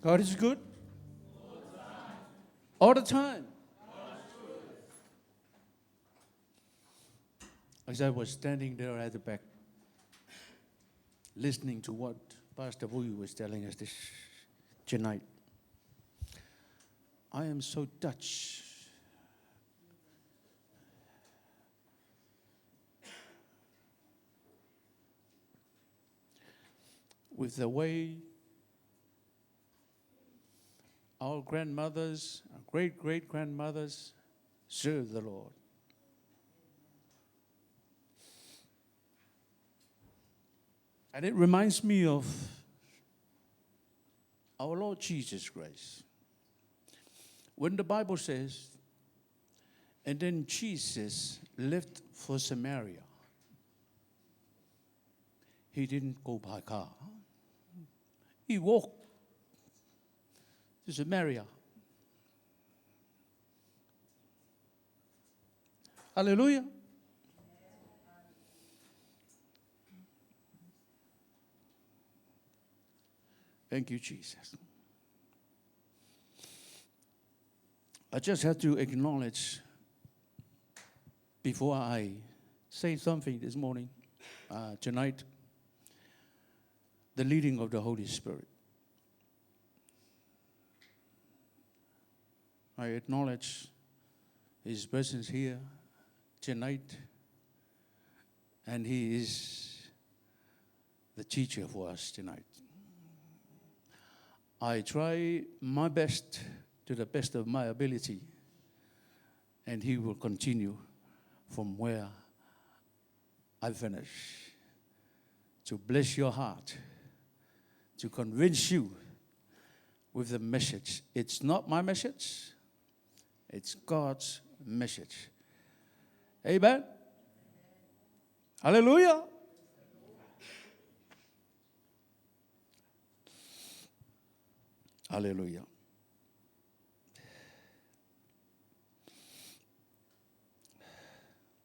God is good all the time. As I was standing there at the back, listening to what Pastor Wu was telling us this tonight, I am so touched with the way our grandmothers, our great-great-grandmothers served the Lord. And it reminds me of our Lord Jesus Christ. When the Bible says, and then Jesus left for Samaria, he didn't go by car. He walked to Samaria. Hallelujah. Thank you, Jesus. I just have to acknowledge, before I say something this morning, tonight, the leading of the Holy Spirit. I acknowledge His presence here tonight, and He is the teacher for us tonight. I try my best to the best of my ability, and He will continue from where I finish to bless your heart, to convince you with the message. It's not my message, it's God's message. Amen? Hallelujah. Hallelujah.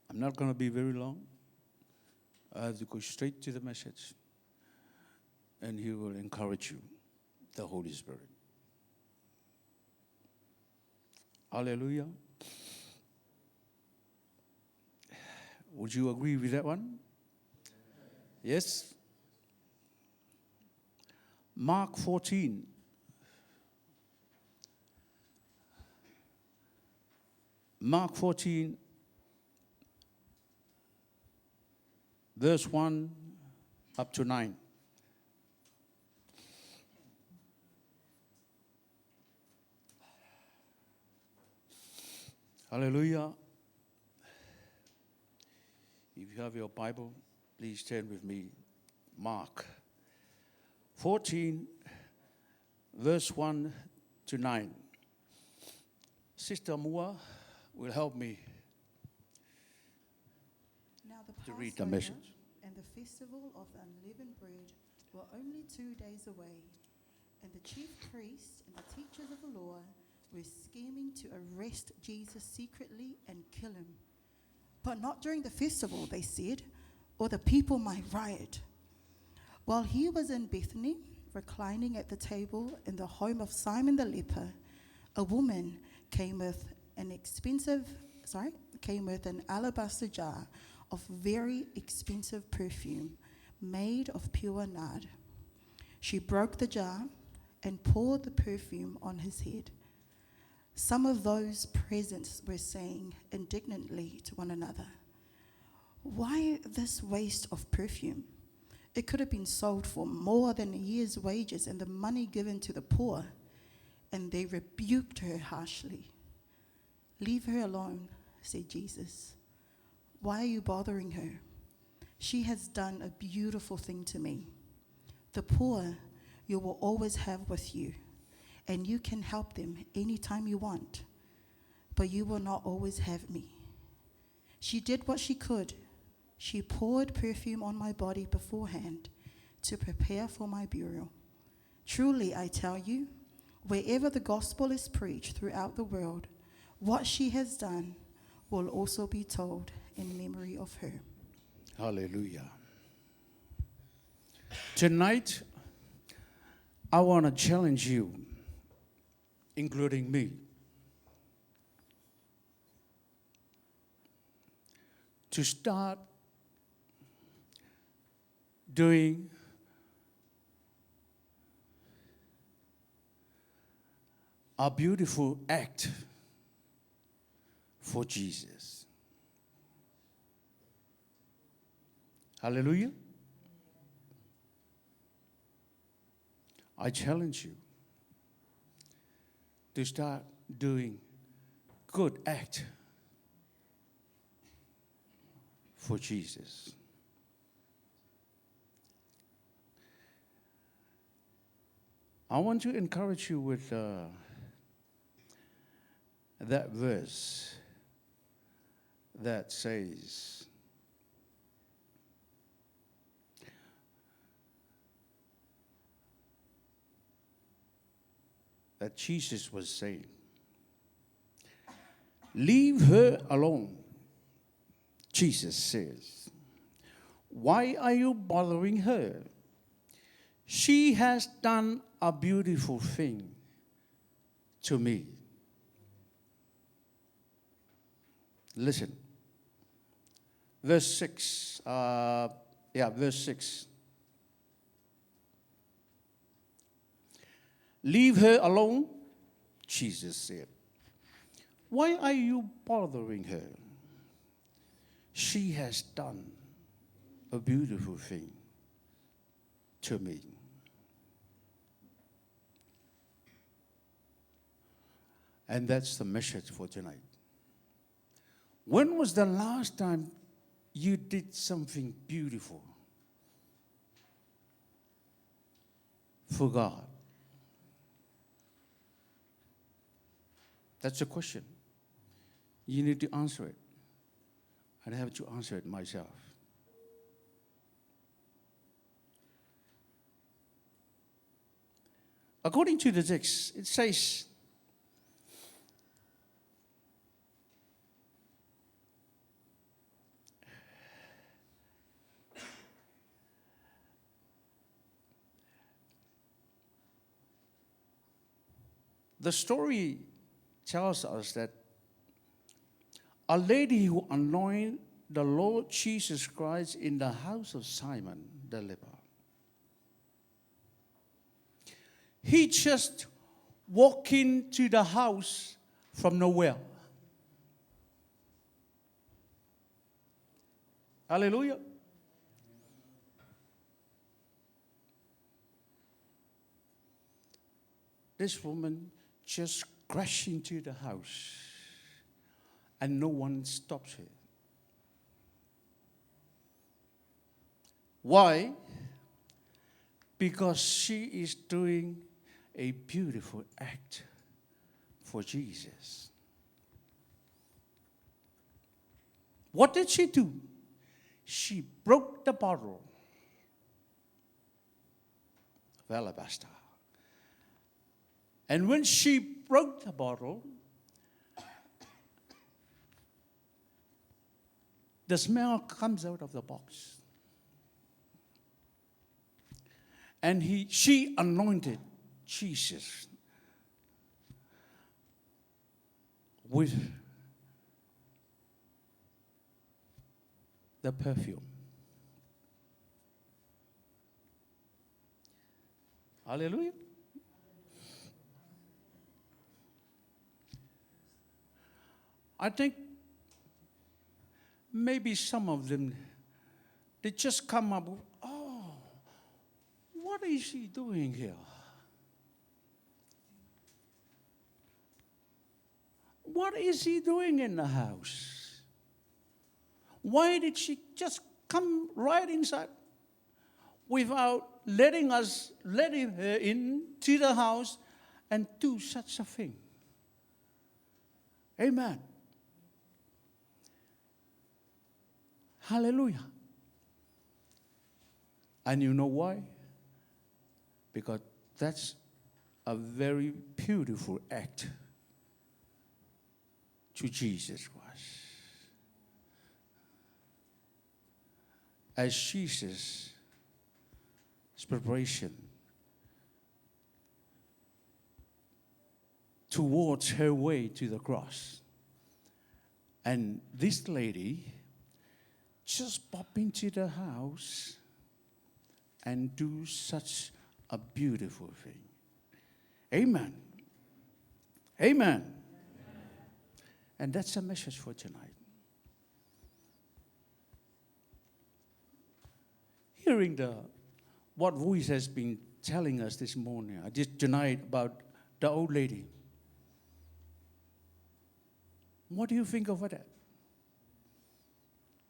I'm not going to be very long. I have to go straight to the message, and He will encourage you, the Holy Spirit. Hallelujah. Would you agree with that one? Yes? Mark 14. Mark 14, verse 1 up to 9. Hallelujah. If you have your Bible, please turn with me. Mark 14, verse 1 to 9. Sister Mua will help me Now the to read the Passover message. and the festival of the unleavened bread were only 2 days away, and the chief priests and the teachers of the law were scheming to arrest Jesus secretly and kill him. But not during the festival, they said, or the people might riot. While he was in Bethany, reclining at the table in the home of Simon the leper, a woman came with an alabaster jar of very expensive perfume made of pure nard. She broke the jar and poured the perfume on his head. Some of those present were saying indignantly to one another, "Why this waste of perfume? It could have been sold for more than a year's wages and the money given to the poor." And they rebuked her harshly. "Leave her alone," said Jesus. "Why are you bothering her? She has done a beautiful thing to me. The poor you will always have with you, and you can help them anytime you want, but you will not always have me. She did what she could. She poured perfume on my body beforehand to prepare for my burial. Truly, I tell you, wherever the gospel is preached throughout the world, what she has done will also be told in memory of her." Hallelujah. Tonight, I want to challenge you, including me, to start doing a beautiful act for Jesus. Hallelujah. I challenge you to start doing good act for Jesus. I want to encourage you with that verse that says, that Jesus was saying, leave her alone. Jesus says, why are you bothering her? She has done a beautiful thing to me. Listen. Verse 6. Verse 6. Leave her alone, Jesus said. Why are you bothering her? She has done a beautiful thing to me. And that's the message for tonight. When was the last time you did something beautiful for God? That's a question. You need to answer it. I have to answer it myself. According to the text, it says, the story tells us that a lady who anointed the Lord Jesus Christ in the house of Simon the leper. He just walked into the house from nowhere. Hallelujah. This woman just crashed into the house and no one stops her. Why? Because she is doing a beautiful act for Jesus. What did she do? She broke the bottle of alabaster. And when she broke the bottle, the smell comes out of the box. And she anointed Jesus with the perfume. Hallelujah. I think maybe some of them, they just come up with, oh, what is he doing here? What is he doing in the house? Why did she just come right inside without letting her into the house and do such a thing? Amen. Hallelujah. And you know why? Because that's a very beautiful act to Jesus Christ. As Jesus' preparation towards her way to the cross. And this lady just pop into the house and do such a beautiful thing. Amen. Amen. And that's a message for tonight. Hearing what voice has been telling us this morning, tonight about the old lady. What do you think of that?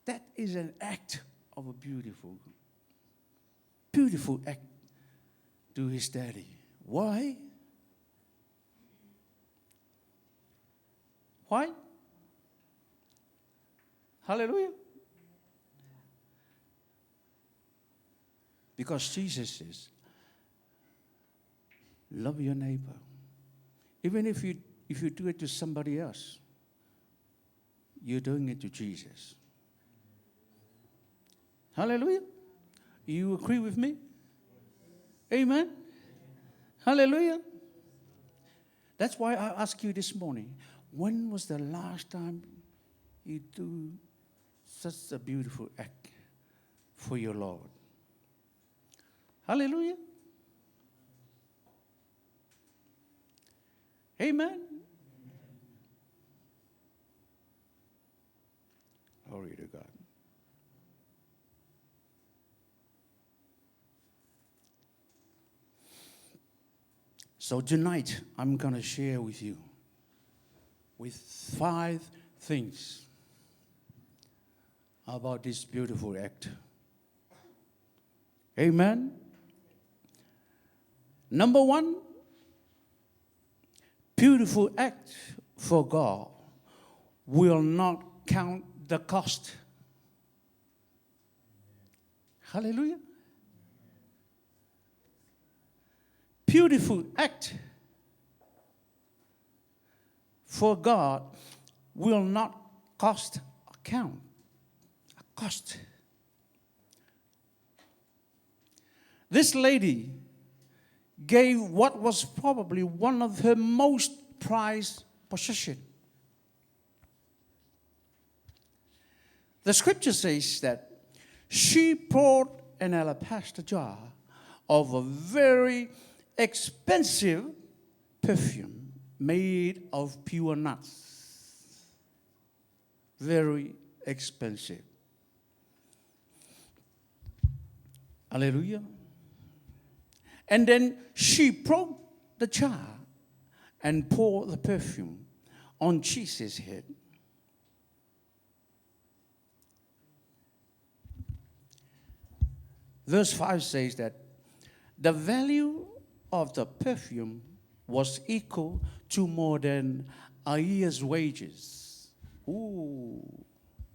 That is an act of a beautiful act to his daddy. Why? Why? Hallelujah. Because Jesus says, love your neighbor. Even if you do it to somebody else, you're doing it to Jesus. Hallelujah. You agree with me? Amen. Hallelujah. That's why I ask you this morning, when was the last time you do such a beautiful act for your Lord? Hallelujah. Amen. Glory to God. So tonight, I'm going to share with you with 5 things about this beautiful act. Amen. Number 1, beautiful act for God will not count the cost. Hallelujah. Beautiful act for God will not cost a cost. This lady gave what was probably one of her most prized possessions. The scripture says that she poured an alabaster jar of a very expensive perfume made of pure nuts. Very expensive. Hallelujah. And then she broke the jar and poured the perfume on Jesus' head. Verse 5 says that the value of the perfume was equal to more than a year's wages. Ooh,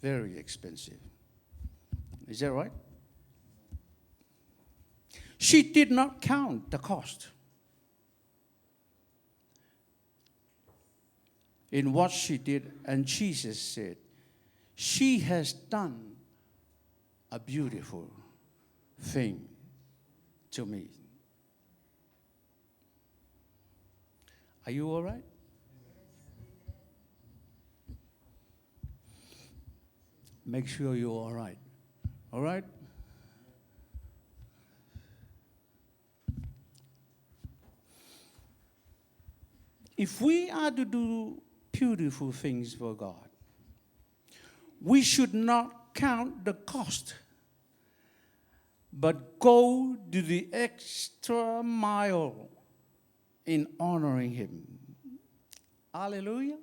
very expensive. Is that right? She did not count the cost in what she did, and Jesus said, she has done a beautiful thing to me. Are you all right? Make sure you're all right. All right? If we are to do beautiful things for God, we should not count the cost, but go to the extra mile in honoring Him. Hallelujah.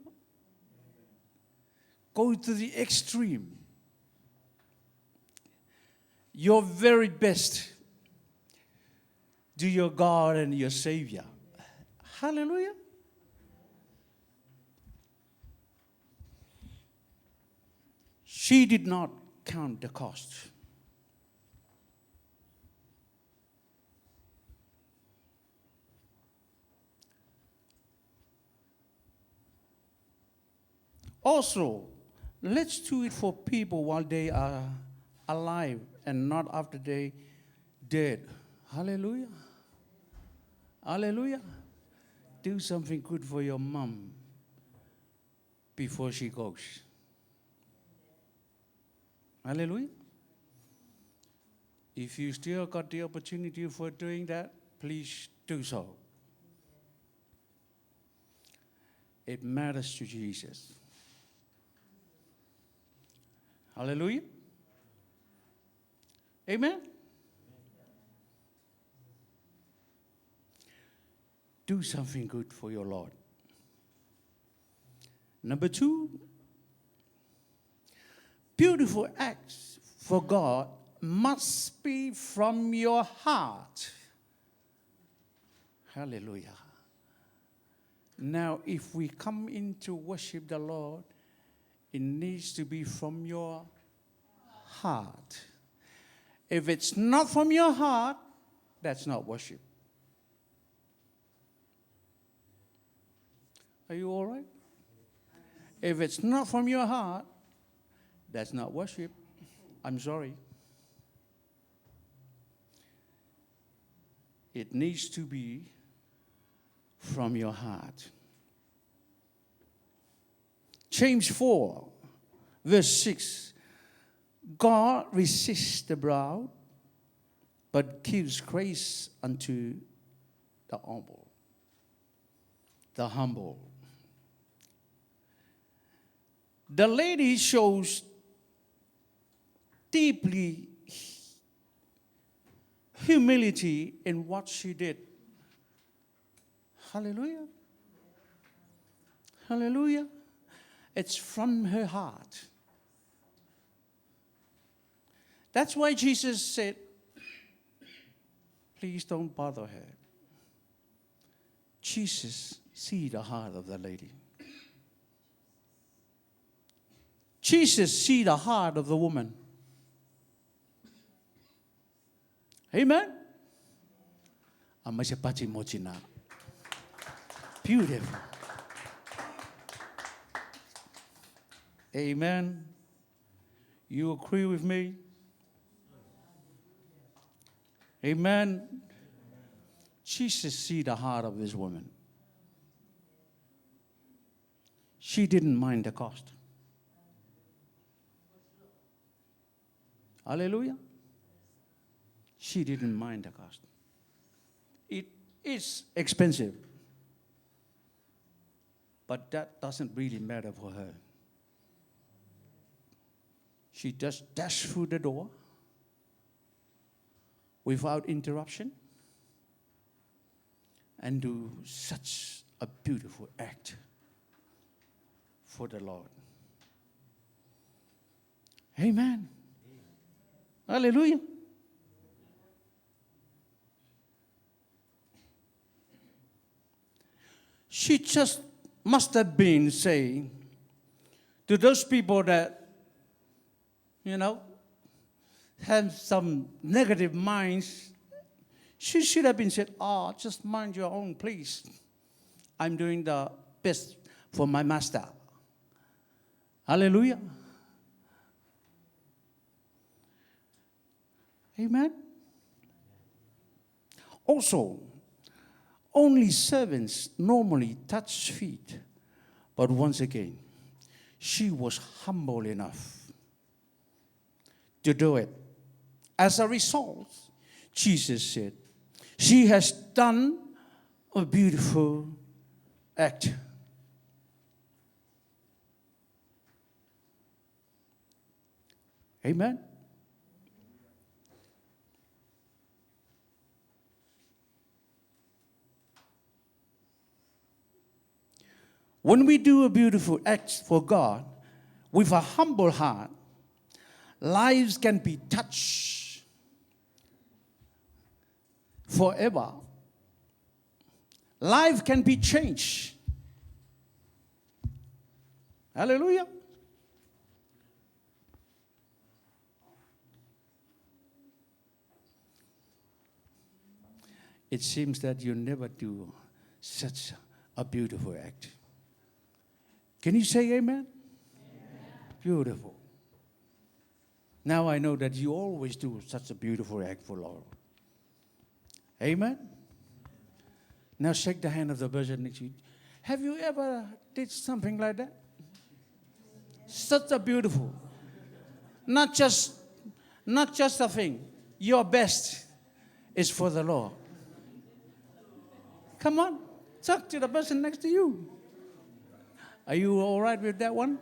Go to the extreme. Your very best to your God and your Savior. Hallelujah. She did not count the cost. Also, let's do it for people while they are alive and not after they dead. Hallelujah. Hallelujah. do something good for your mom before she goes. Hallelujah. If you still got the opportunity for doing that, please do so. It matters to Jesus. Hallelujah. Amen. Do something good for your Lord. Number 2, beautiful acts for God must be from your heart. Hallelujah. Now, if we come in to worship the Lord, it needs to be from your heart. If it's not from your heart, that's not worship. Are you all right? If it's not from your heart, that's not worship. I'm sorry. It needs to be from your heart. James 4, verse 6. God resists the proud, but gives grace unto the humble. The humble. The lady shows deeply humility in what she did. Hallelujah. Hallelujah. It's from her heart. That's why Jesus said, please don't bother her. Jesus see the heart of the lady. Jesus see the heart of the woman. Amen. Beautiful. Amen. You agree with me? Amen. Jesus see the heart of this woman. She didn't mind the cost. Hallelujah. She didn't mind the cost. It is expensive, but that doesn't really matter for her. She just dashed through the door without interruption and do such a beautiful act for the Lord. Amen. Hallelujah. She just must have been saying to those people that, have some negative minds, she should have been said, just mind your own, please. I'm doing the best for my master. Hallelujah. Amen. Also, only servants normally touch feet. But once again, she was humble enough to do it. As a result, Jesus said, she has done a beautiful act. Amen. When we do a beautiful act for God with a humble heart, lives can be touched forever. Life can be changed. Hallelujah. It seems that you never do such a beautiful act. Can you say amen? Amen? Beautiful. Now I know that you always do such a beautiful act for Lord. Amen? Now shake the hand of the person next to you. Have you ever did something like that? Such a beautiful. Not just a thing. Your best is for the Lord. Come on, talk to the person next to you. Are you all right with that one?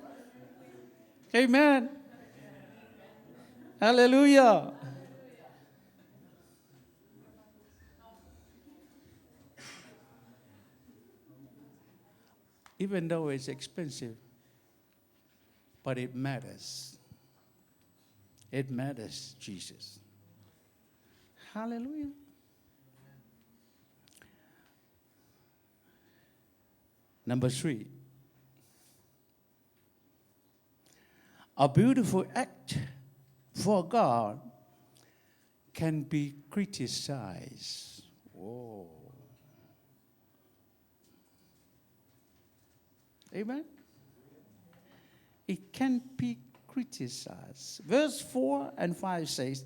Amen. Hallelujah. Even though it's expensive, but it matters. It matters, Jesus. Hallelujah. Number 3. A beautiful act for God can be criticized. Whoa. Amen? It can be criticized. Verse 4 and 5 says,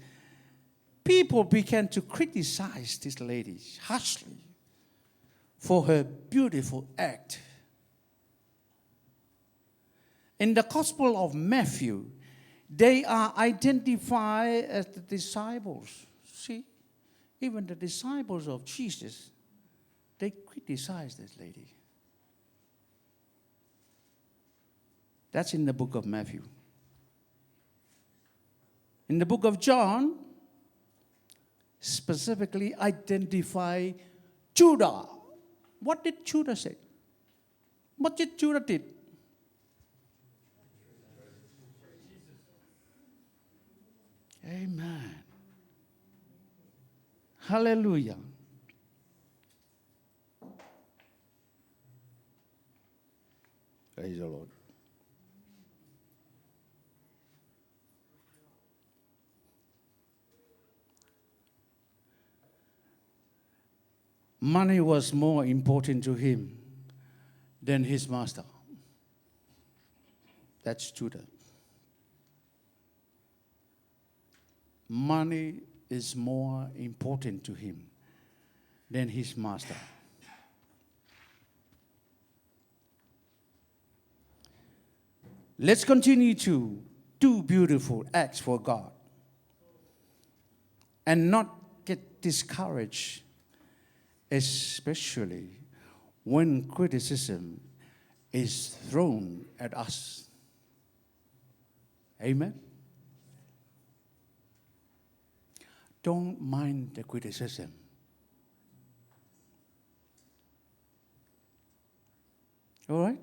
people began to criticize this lady harshly for her beautiful act. In the Gospel of Matthew, they are identified as the disciples. See, even the disciples of Jesus, they criticize this lady. That's in the book of Matthew. In the book of John, specifically identify Judah. What did Judah say? What did Judah did? Amen. Hallelujah. Praise the Lord. Money was more important to him than his master. That's Judah. Money is more important to him than his master. Let's continue to do beautiful acts for God and not get discouraged, especially when criticism is thrown at us. Amen? Don't mind the criticism. All right?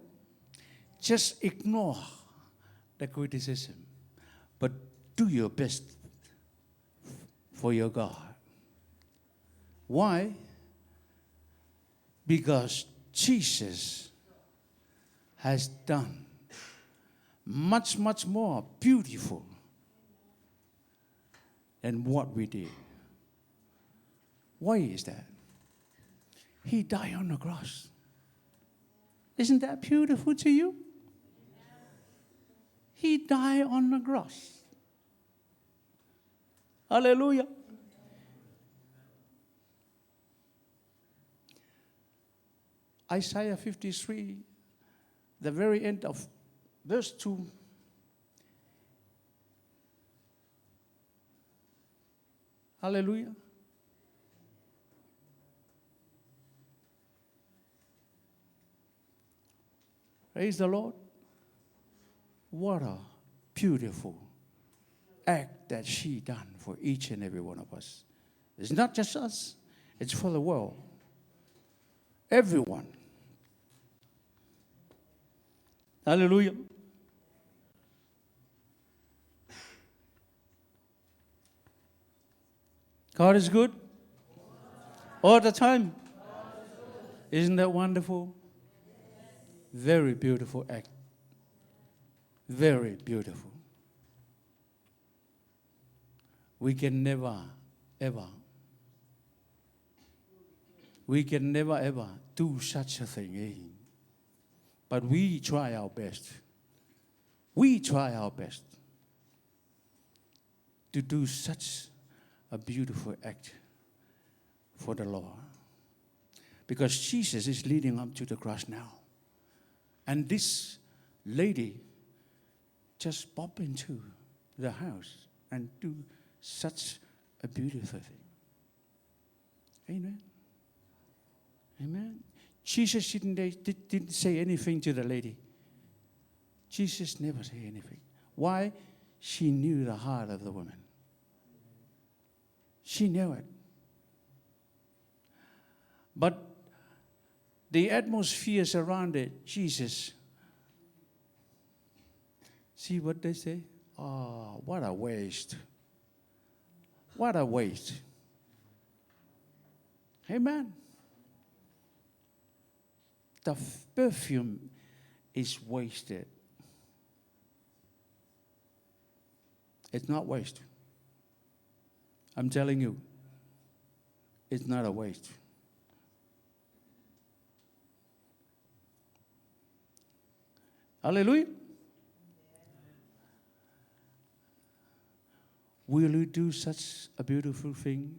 Just ignore the criticism, but do your best for your God. Why? Because Jesus has done much, much more beautiful than what we did. Why is that? He died on the cross. Isn't that beautiful to you? He died on the cross. Hallelujah. Isaiah 53, the very end of verse 2. Hallelujah. Praise the Lord. What a beautiful act that she done for each and every one of us. It's not just us, it's for the world. Everyone. Hallelujah. God is good all the time. Isn't that wonderful? Very beautiful act. Very beautiful. We can never, ever do such a thing. Eh? But we try our best. We try our best to do such a beautiful act for the Lord. Because Jesus is leading up to the cross now. And this lady just pop into the house and do such a beautiful thing. Amen. Amen. Jesus didn't say anything to the lady. Jesus never said anything. Why? She knew the heart of the woman. She knew it. But the atmosphere surrounded Jesus. See what they say? Oh, what a waste. What a waste. Amen. The perfume is wasted. It's not waste. I'm telling you, it's not a waste. Hallelujah. Will you do such a beautiful thing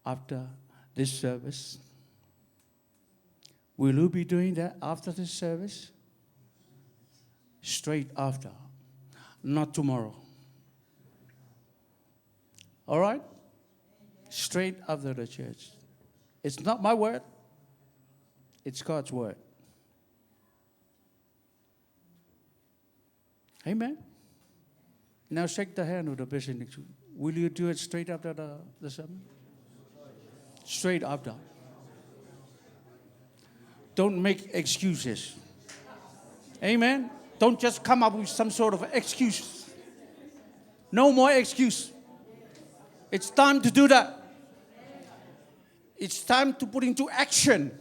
after this service? Will you be doing that after this service? Straight after, not tomorrow. All right? Straight after the church. It's not my word. It's God's word. Amen. Now shake the hand of the person next to you. Will you do it straight after the sermon? Straight after. Don't make excuses. Amen. Don't just come up with some sort of excuse. No more excuse. It's time to do that. It's time to put into action.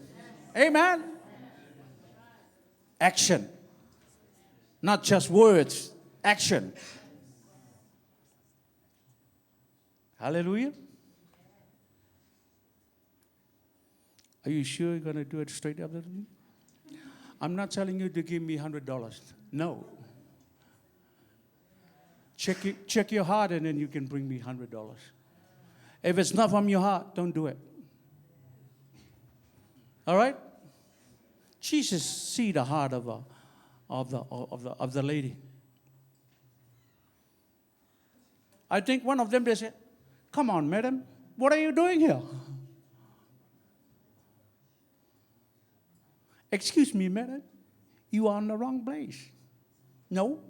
Amen. Action. Not just words. Action. Hallelujah. Are you sure you're going to do it straight after me? I'm not telling you to give me $100. No. Check your heart and then you can bring me $100. If it's not from your heart, don't do it. All right? Jesus see the heart of the lady. I think one of them, they said, "Come on, madam, what are you doing here?" "Excuse me, madam, you are in the wrong place." No.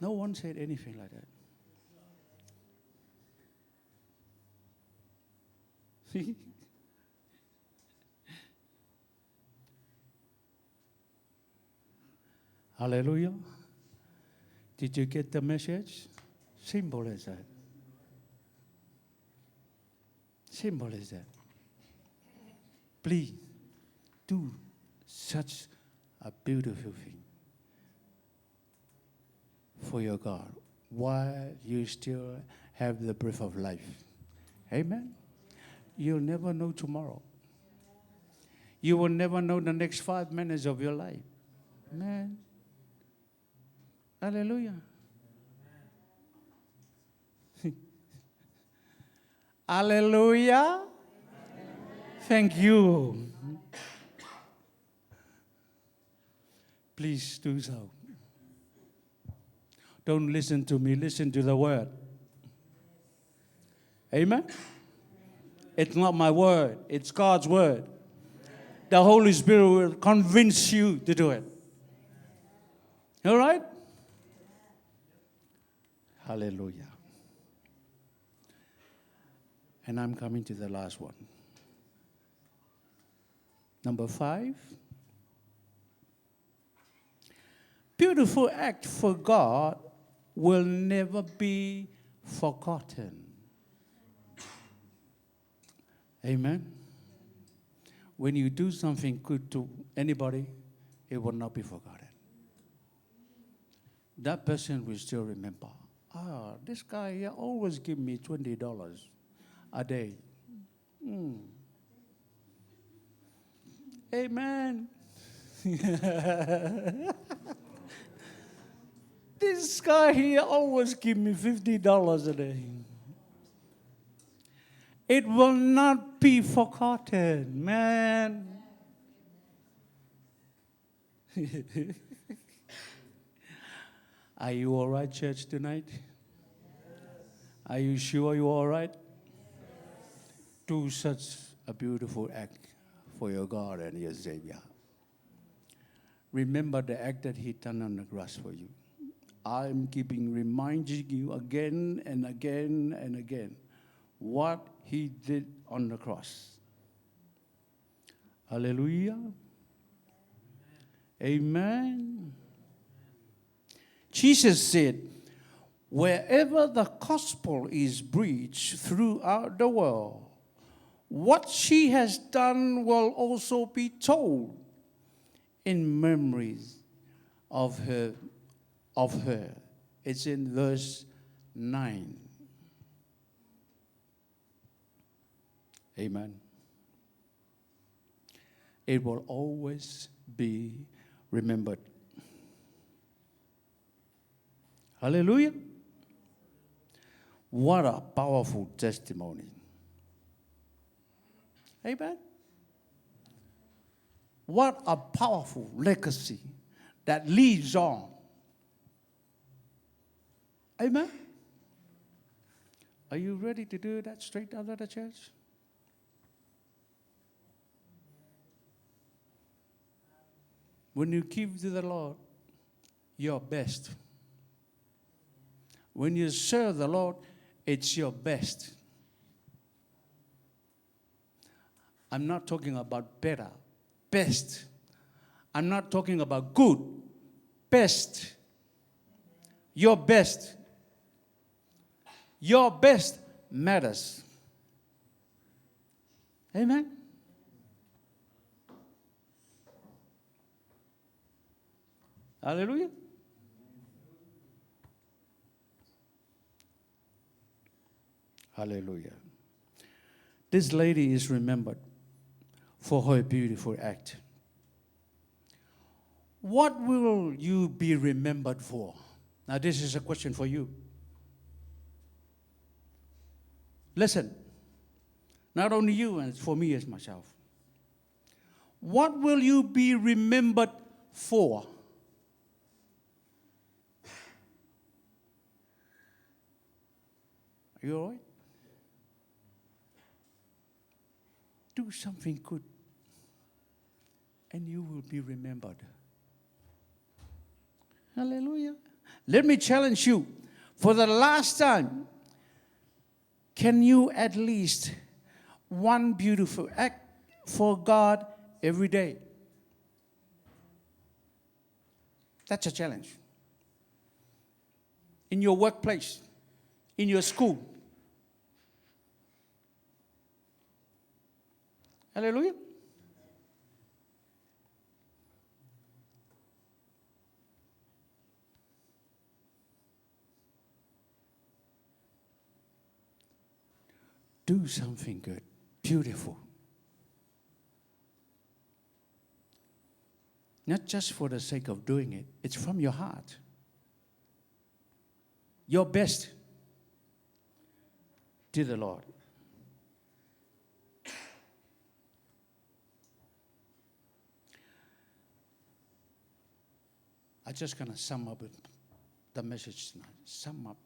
No one said anything like that. See? Hallelujah. Did you get the message? Simple as that. Simple as that. Please do such a beautiful thing for your God while you still have the breath of life. Amen. You'll never know tomorrow. You will never know the next 5 minutes of your life. Amen. Hallelujah. Hallelujah. Thank you. Please do so. Don't listen to me, listen to the word. Amen? It's not my word, it's God's word. The Holy Spirit will convince you to do it. All right? Hallelujah. And I'm coming to the last one. Number 5. Beautiful act for God will never be forgotten. Amen. When you do something good to anybody, it will not be forgotten. That person will still remember. This guy here always give me $20 a day. Amen. This guy here always give me $50 a day. It will not be forgotten, man. Are you all right, church, tonight? Are you sure you're all right? Do such a beautiful act for your God and your Savior. Remember the act that He done on the cross for you. I'm reminding you again and again and again what He did on the cross. Hallelujah. Amen. Jesus said, wherever the gospel is preached throughout the world, what she has done will also be told in memories of her. It's in verse 9. Amen. It will always be remembered. Hallelujah. What a powerful testimony. Amen. What a powerful legacy that lives on. Amen. Are you ready to do that straight out of the church? When you give to the Lord your best, when you serve the Lord, it's your best. I'm not talking about better, best. I'm not talking about good, best. Your best. Your best matters. Amen? Hallelujah. Hallelujah. This lady is remembered for her beautiful act. What will you be remembered for? Now, this is a question for you. Listen, not only you, and for me as myself. What will you be remembered for? Are you all right? Do something good, and you will be remembered. Hallelujah. Let me challenge you. For the last time, can you at least one beautiful act for God every day? That's a challenge. In your workplace, in your school. Hallelujah. Do something good, beautiful. Not just for the sake of doing it, it's from your heart. Your best to the Lord. I'm just going to sum up the message tonight. Sum up,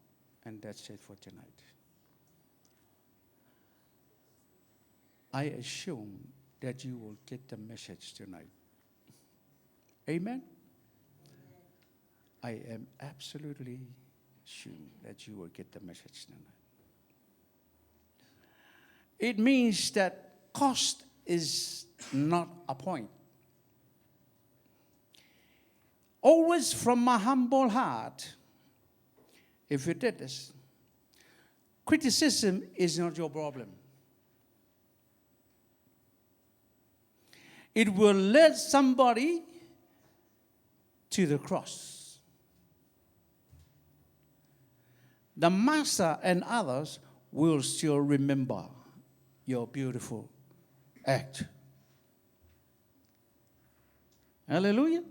and that's it for tonight. I assume that you will get the message tonight. Amen? I am absolutely sure that you will get the message tonight. It means that cost is not a point. Always from my humble heart, if you did this, criticism is not your problem. It will lead somebody to the cross. The master and others will still remember your beautiful act. Hallelujah.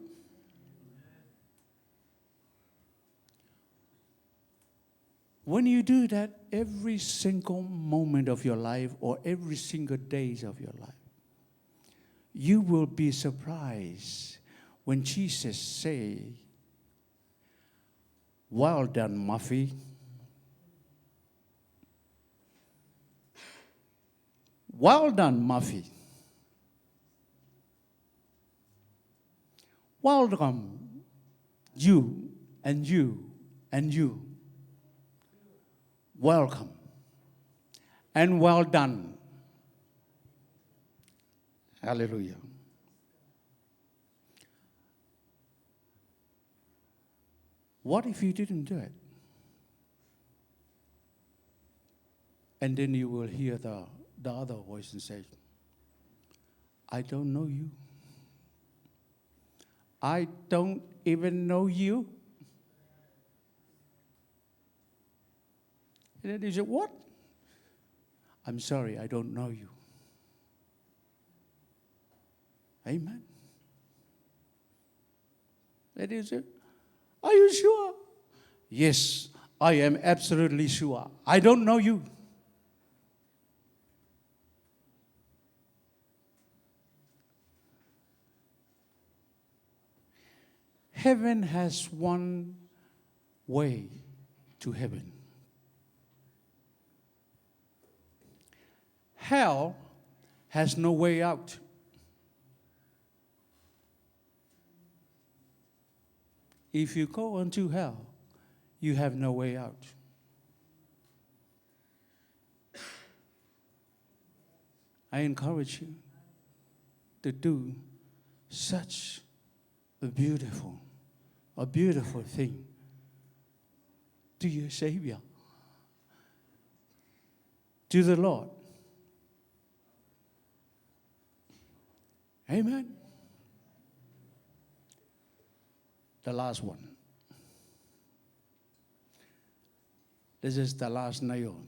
When you do that every single moment of your life or every single days of your life, you will be surprised when Jesus say, "Well done, Muffy. Well done, Muffy. Welcome, you and you and you. Welcome and well done." Hallelujah. What if you didn't do it? And then you will hear the other voice and say, "I don't know you. I don't even know you." And then you say, "What? I'm sorry, I don't know you." Amen. And you say, "Are you sure?" "Yes, I am absolutely sure. I don't know you." Heaven has one way to heaven. Hell has no way out. If you go into hell, you have no way out. I encourage you to do such a beautiful thing to your Savior, to the Lord. Amen. The last one. This is the last nail.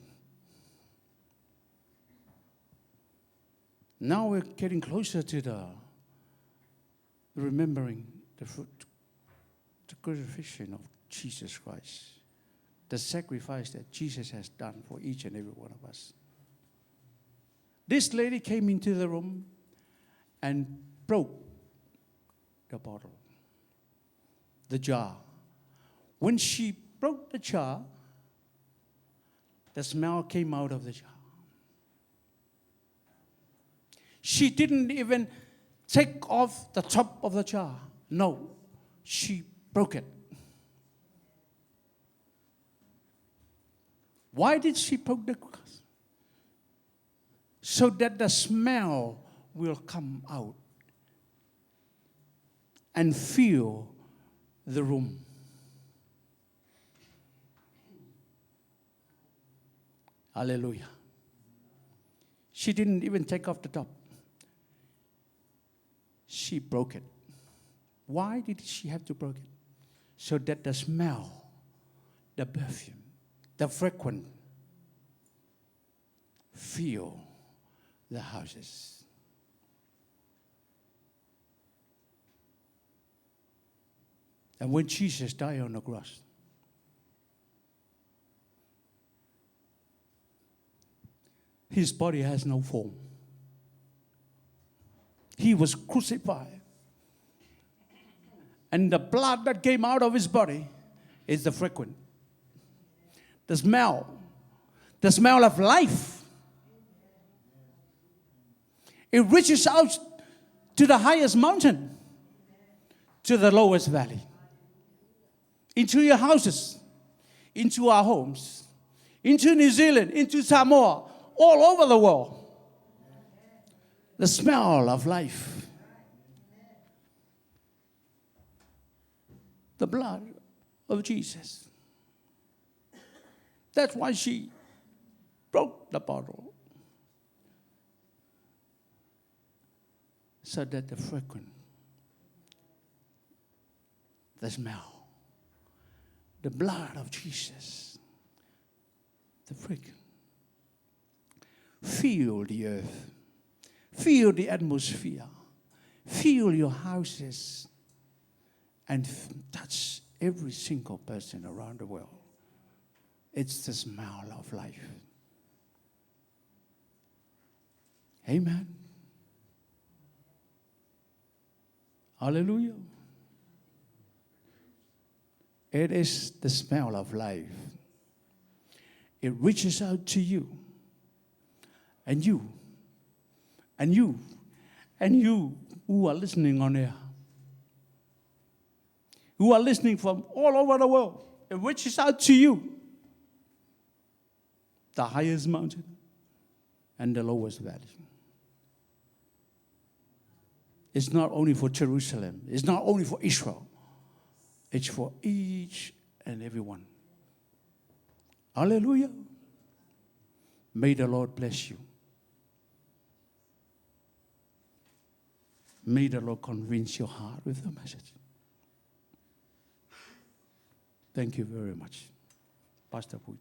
Now we're getting closer to the remembering the crucifixion of Jesus Christ, the sacrifice that Jesus has done for each and every one of us. This lady came into the room and broke the bottle, the jar. When she broke the jar, the smell came out of the jar. She didn't even take off the top of the jar. No, she broke it. Why did she broke the glass? So that the smell will come out and fill the room. Hallelujah. She didn't even take off the top. She broke it. Why did she have to break it? So that the smell, the perfume, the fragrance fill the houses. And when Jesus died on the cross, his body has no form. He was crucified. And the blood that came out of his body is the fragrance, the smell of life. It reaches out to the highest mountain, to the lowest valley, into your houses, into our homes, into New Zealand, into Samoa, all over the world. The smell of life. The blood of Jesus. That's why she broke the bottle. So that the fragrance, the smell, the blood of Jesus, the fragrance, fill the earth, fill the atmosphere, fill your houses, and touch every single person around the world. It's the smell of life. Amen. Hallelujah. It is the smell of life. It reaches out to you, and you, and you, and you who are listening on air, who are listening from all over the world. It reaches out to you, the highest mountain and the lowest valley. It's not only for Jerusalem. It's not only for Israel. It's for each and every one. Hallelujah. May the Lord bless you. May the Lord convince your heart with the message. Thank you very much. Pastor Pui.